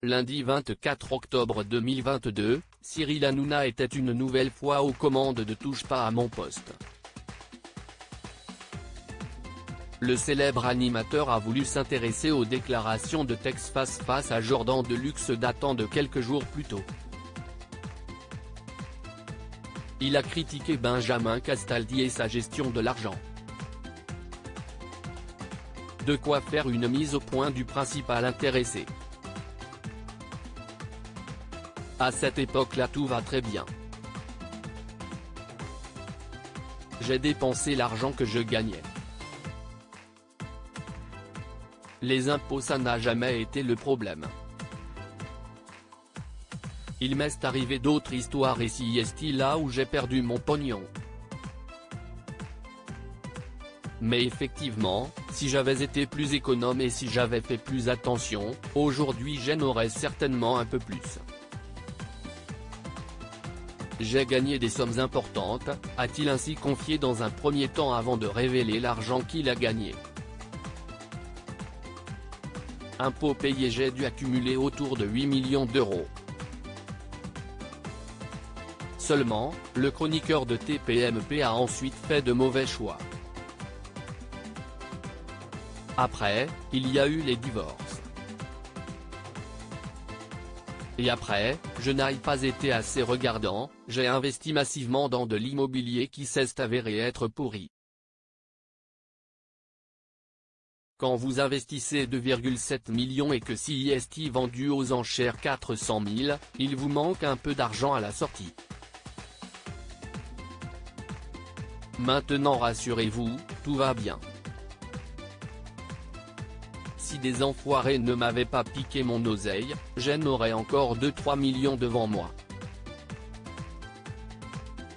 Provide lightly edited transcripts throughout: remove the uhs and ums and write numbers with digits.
Lundi 24 octobre 2022, Cyril Hanouna était une nouvelle fois aux commandes de Touche pas à mon poste. Le célèbre animateur a voulu s'intéresser aux déclarations de Tex face à Jordan Deluxe datant de quelques jours plus tôt. Il a critiqué Benjamin Castaldi et sa gestion de l'argent. De quoi faire une mise au point du principal intéressé. À cette époque-là tout va très bien. J'ai dépensé l'argent que je gagnais. Les impôts ça n'a jamais été le problème. Il m'est arrivé d'autres histoires et si est là où j'ai perdu mon pognon. Mais effectivement, si j'avais été plus économe et si j'avais fait plus attention, aujourd'hui j'en aurais certainement un peu plus. J'ai gagné des sommes importantes, a-t-il ainsi confié dans un premier temps avant de révéler l'argent qu'il a gagné. Impôts payés, j'ai dû accumuler autour de 8 millions d'euros. Seulement, le chroniqueur de TPMP a ensuite fait de mauvais choix. Après, il y a eu les divorces. Et après, je n'ai pas été assez regardant, j'ai investi massivement dans de l'immobilier qui s'est avéré être pourri. Quand vous investissez 2,7 millions et que CIST vendu aux enchères 400 000, il vous manque un peu d'argent à la sortie. Maintenant rassurez-vous, tout va bien. Si des enfoirés ne m'avaient pas piqué mon oseille, j'en aurais encore 2-3 millions devant moi.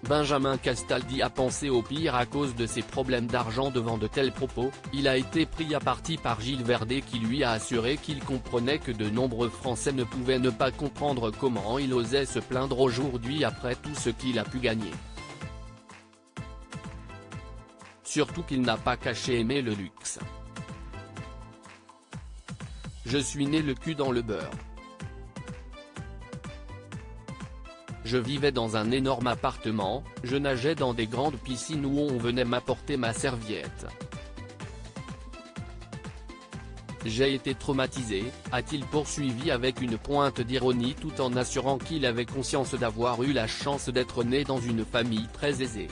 Benjamin Castaldi a pensé au pire à cause de ses problèmes d'argent. Devant de tels propos, il a été pris à partie par Gilles Verdet qui lui a assuré qu'il comprenait que de nombreux Français ne pouvaient ne pas comprendre comment il osait se plaindre aujourd'hui après tout ce qu'il a pu gagner. Surtout qu'il n'a pas caché aimer le luxe. Je suis né le cul dans le beurre. Je vivais dans un énorme appartement, je nageais dans des grandes piscines où on venait m'apporter ma serviette. J'ai été traumatisé, a-t-il poursuivi avec une pointe d'ironie tout en assurant qu'il avait conscience d'avoir eu la chance d'être né dans une famille très aisée.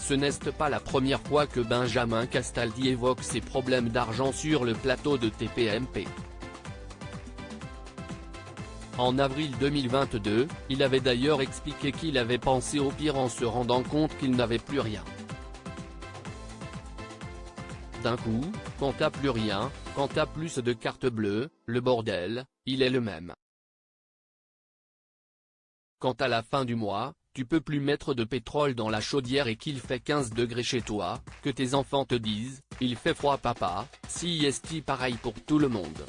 Ce n'est pas la première fois que Benjamin Castaldi évoque ses problèmes d'argent sur le plateau de TPMP. En avril 2022, il avait d'ailleurs expliqué qu'il avait pensé au pire en se rendant compte qu'il n'avait plus rien. D'un coup, quand t'as plus rien, quand t'as plus de carte bleue, le bordel, il est le même. Quand à la fin du mois, tu peux plus mettre de pétrole dans la chaudière et qu'il fait 15 degrés chez toi, que tes enfants te disent, il fait froid papa, CIST pareil pour tout le monde.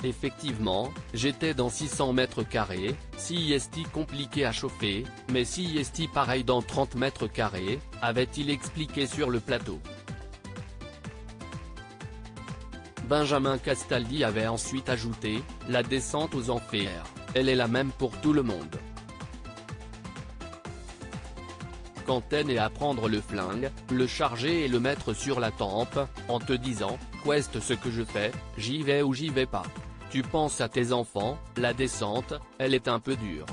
Effectivement, j'étais dans 600 mètres carrés, CIST compliqué à chauffer, mais CIST pareil dans 30 mètres carrés, avait-il expliqué sur le plateau. Benjamin Castaldi avait ensuite ajouté, la descente aux enfers, elle est la même pour tout le monde. Quand t'es né à prendre le flingue, le charger et le mettre sur la tempe, en te disant, qu'est-ce ce que je fais, j'y vais ou j'y vais pas. Tu penses à tes enfants, la descente, elle est un peu dure.